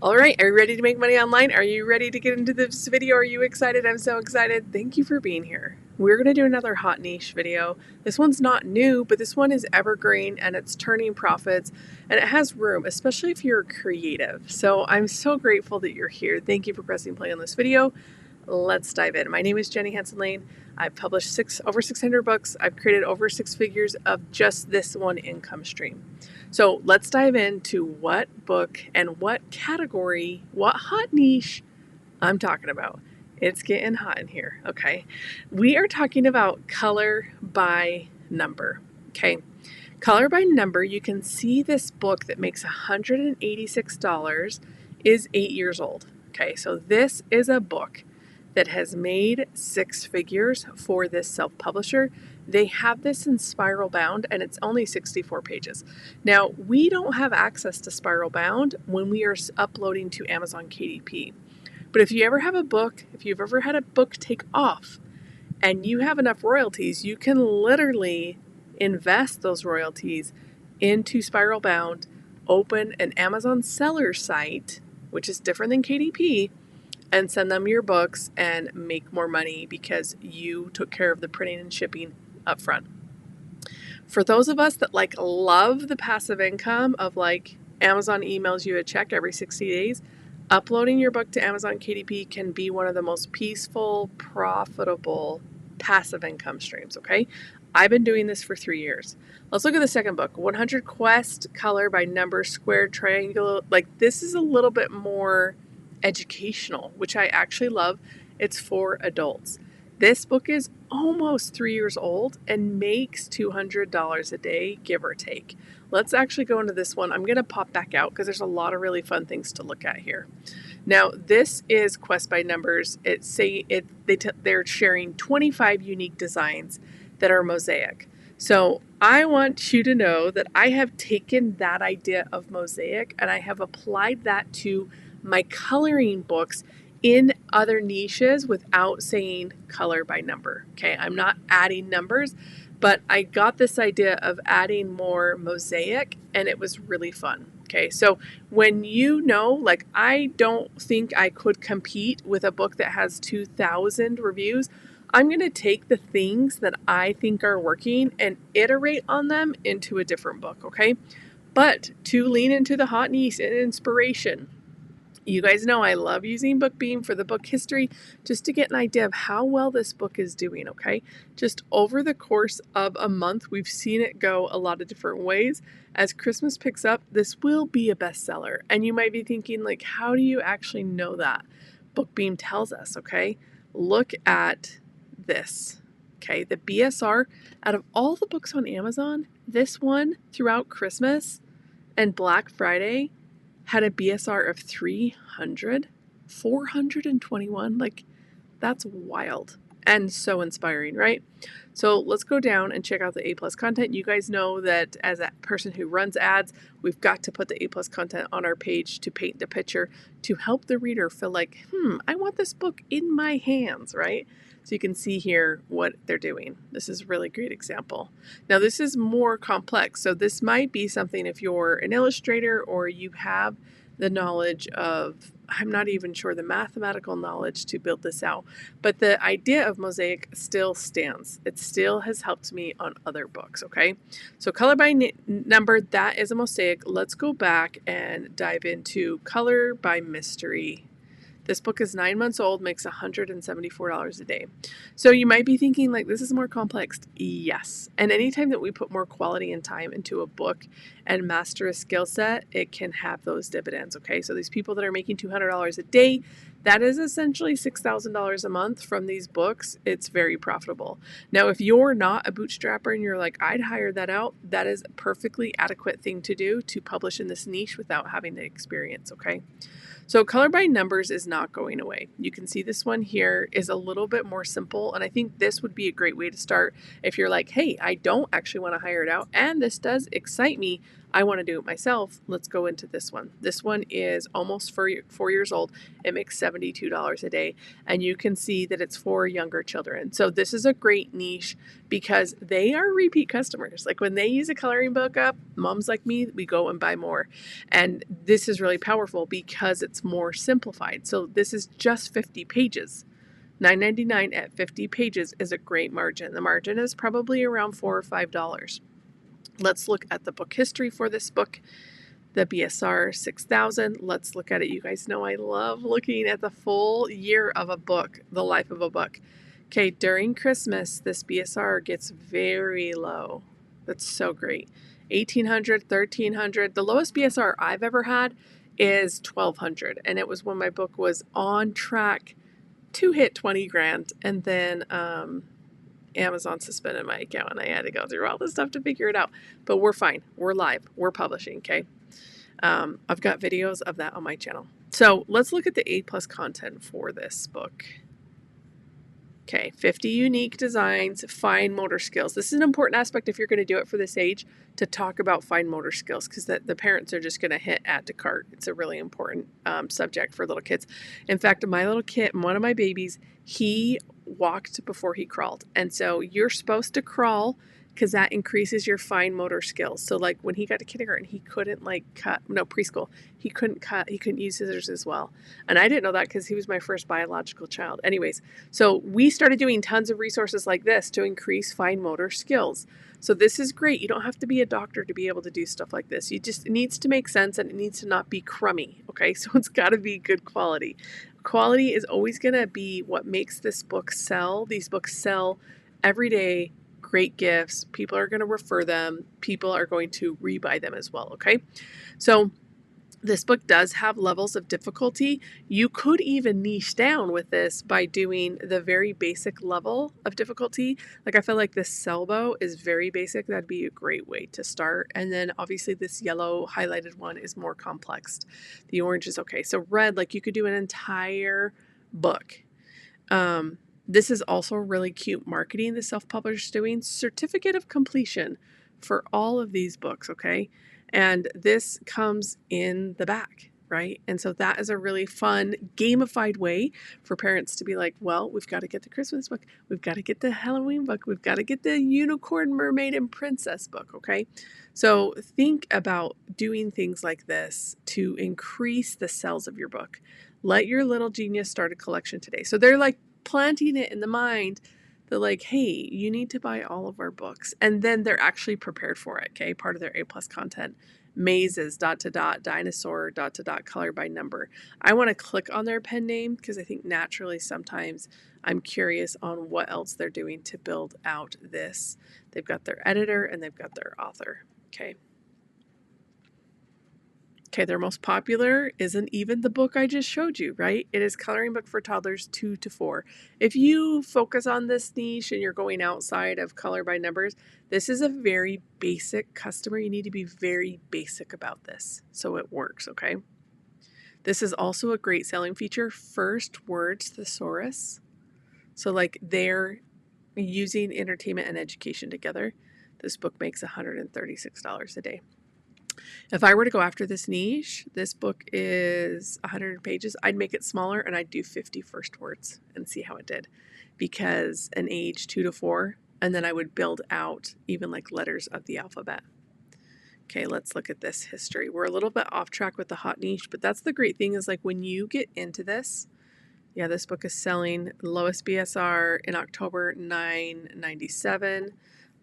All right, are you ready to make money online? Are you ready to get into this video? Are you excited? I'm so excited. Thank you for being here. We're going to do another hot niche video. This one's not new, but this one is evergreen and it's turning profits and it has room, especially if you're creative. So I'm so grateful that you're here. Thank you for pressing play on this video. Let's dive in. My name is Jenny Hansen. I've published over 600 books. I've created over 6 figures of just this one income stream. So let's dive into what book and what category, what hot niche I'm talking about. It's getting hot in here, okay? We are talking about color by number, okay? Color by number, you can see this book that makes $186 is 8 years old, okay? So this is a book that has made 6 figures for this self-publisher. They have this in spiral bound and it's only 64 pages. Now, we don't have access to spiral bound when we are uploading to Amazon KDP. But if you ever have a book, if you've ever had a book take off and you have enough royalties, you can literally invest those royalties into spiral bound, open an Amazon seller site, which is different than KDP, and send them your books and make more money because you took care of the printing and shipping up front. For those of us that love the passive income of Amazon emails you a check every 60 days, uploading your book to Amazon KDP can be one of the most peaceful, profitable passive income streams, okay? I've been doing this for 3 years. Let's look at the second book, 100 Quest, color by number, square, triangle. This is a little bit more educational, which I actually love. It's for adults. This book is almost 3 years old and makes $200 a day, give or take. Let's actually go into this one. I'm going to pop back out because there's a lot of really fun things to look at here. Now, this is Quest by Numbers. They're sharing 25 unique designs that are mosaic. So I want you to know that I have taken that idea of mosaic and I have applied that to my coloring books in other niches without saying color by number. Okay, I'm not adding numbers, but I got this idea of adding more mosaic and it was really fun. Okay, so when I don't think I could compete with a book that has 2,000 reviews. I'm going to take the things that I think are working and iterate on them into a different book, okay? But to lean into the hot niche and inspiration, you guys know I love using BookBeam for the book history just to get an idea of how well this book is doing, okay? Just over the course of a month, we've seen it go a lot of different ways. As Christmas picks up, this will be a bestseller. And you might be thinking, how do you actually know that? BookBeam tells us, okay? Look at this, okay? The BSR, out of all the books on Amazon, this one throughout Christmas and Black Friday had a BSR of 300, 421. That's wild and so inspiring, right? So let's go down and check out the A+ content. You guys know that as a person who runs ads, we've got to put the A+ content on our page to paint the picture to help the reader feel I want this book in my hands, right? So you can see here what they're doing. This is a really great example. Now this is more complex. So this might be something if you're an illustrator or you have the knowledge of, I'm not even sure, the mathematical knowledge to build this out. But the idea of mosaic still stands. It still has helped me on other books, okay? So color by number, that is a mosaic. Let's go back and dive into color by mystery. This book is 9 months old, makes $174 a day. So you might be thinking this is more complex. Yes. And anytime that we put more quality and time into a book and master a skill set, it can have those dividends. Okay. So these people that are making $200 a day, that is essentially $6,000 a month from these books. It's very profitable. Now, if you're not a bootstrapper and you're I'd hire that out, that is a perfectly adequate thing to do to publish in this niche without having the experience. Okay. So color by numbers is not going away. You can see this one here is a little bit more simple, and I think this would be a great way to start if you're hey, I don't actually want to hire it out, and this does excite me. I want to do it myself. Let's go into this one. This one is almost 4 years old. It makes $72 a day, and you can see that it's for younger children. So this is a great niche because they are repeat customers. Like when they use a coloring book up, moms like me, we go and buy more. And this is really powerful because it's more simplified. So this is just 50 pages. $9.99 at 50 pages is a great margin. The margin is probably around $4 or $5. Let's look at the book history for this book, the BSR 6000. Let's look at it. You guys know I love looking at the full year of a book, the life of a book. Okay, during Christmas, this BSR gets very low. That's so great. 1,800, 1,300. The lowest BSR I've ever had is 1,200, and it was when my book was on track to hit 20 grand, and then Amazon suspended my account and I had to go through all this stuff to figure it out. But we're fine. We're live. We're publishing, okay? I've got videos of that on my channel. So let's look at the A+ content for this book. Okay, 50 unique designs, fine motor skills. This is an important aspect if you're going to do it for this age, to talk about fine motor skills, because the parents are just going to hit add to cart. It's a really important subject for little kids. In fact, my little kid, one of my babies, he walked before he crawled. And so you're supposed to crawl because that increases your fine motor skills. So like when he got to kindergarten, he couldn't preschool, he couldn't use scissors as well. And I didn't know that because he was my first biological child. Anyways, so we started doing tons of resources like this to increase fine motor skills. So this is great. You don't have to be a doctor to be able to do stuff like this. It needs to make sense, and it needs to not be crummy, okay? So it's got to be good quality. Quality is always going to be what makes this book sell. These books sell every day. Great gifts. People are going to refer them. People are going to rebuy them as well, okay? So this book does have levels of difficulty. You could even niche down with this by doing the very basic level of difficulty. Like I feel like this Selbo is very basic. That'd be a great way to start. And then obviously this yellow highlighted one is more complex. The orange is okay. So red, like you could do an entire book. This is also really cute marketing the self-publisher is doing. Certificate of completion for all of these books, okay? And this comes in the back, right? And so that is a really fun, gamified way for parents to be like, well, we've got to get the Christmas book. We've got to get the Halloween book. We've got to get the unicorn, mermaid, and princess book, okay? So think about doing things like this to increase the sales of your book. Let your little genius start a collection today. So they're like planting it in the mind. They're like, hey, you need to buy all of our books. And then they're actually prepared for it, okay? Part of their A+ content. Mazes, ... dinosaur, ... color by number. I want to click on their pen name because I think naturally sometimes I'm curious on what else they're doing to build out this. They've got their editor and they've got their author, okay? Okay, their most popular isn't even the book I just showed you, right? It is Coloring Book for Toddlers 2 to 4. If you focus on this niche and you're going outside of color by numbers, this is a very basic customer. You need to be very basic about this so it works, okay? This is also a great selling feature, first words thesaurus. So like they're using entertainment and education together. This book makes $136 a day. If I were to go after this niche, this book is 100 pages. I'd make it smaller and I'd do 50 first words and see how it did, because an age 2 to 4, and then I would build out even like letters of the alphabet. Okay, let's look at this history. We're a little bit off track with the hot niche, but that's the great thing is like when you get into this, yeah, this book is selling lowest BSR in October, $9.97.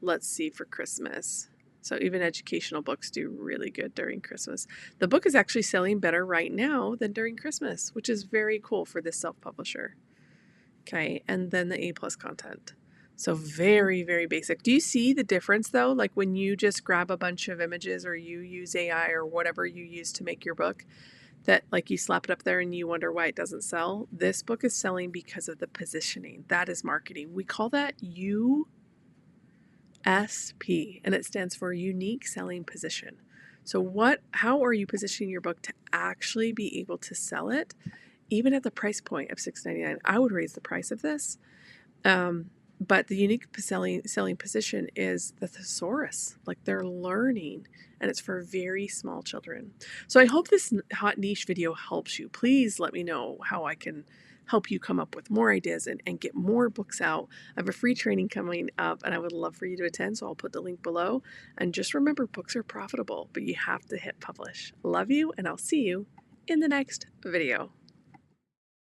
Let's see for Christmas. So even educational books do really good during Christmas. The book is actually selling better right now than during Christmas, which is very cool for this self-publisher. Okay, and then the A+ content. So very, very basic. Do you see the difference though? Like when you just grab a bunch of images or you use AI or whatever you use to make your book, that like you slap it up there and you wonder why it doesn't sell. This book is selling because of the positioning. That is marketing. We call that USP, and it stands for unique selling position. So how are you positioning your book to actually be able to sell it, even at the price point of $6.99? I would raise the price of this. But the unique selling position is the thesaurus. Like, they're learning, and it's for very small children. So I hope this hot niche video helps you. Please let me know how I can help you come up with more ideas and get more books out. I have a free training coming up, and I would love for you to attend, so I'll put the link below. And just remember, books are profitable, but you have to hit publish. Love you, and I'll see you in the next video.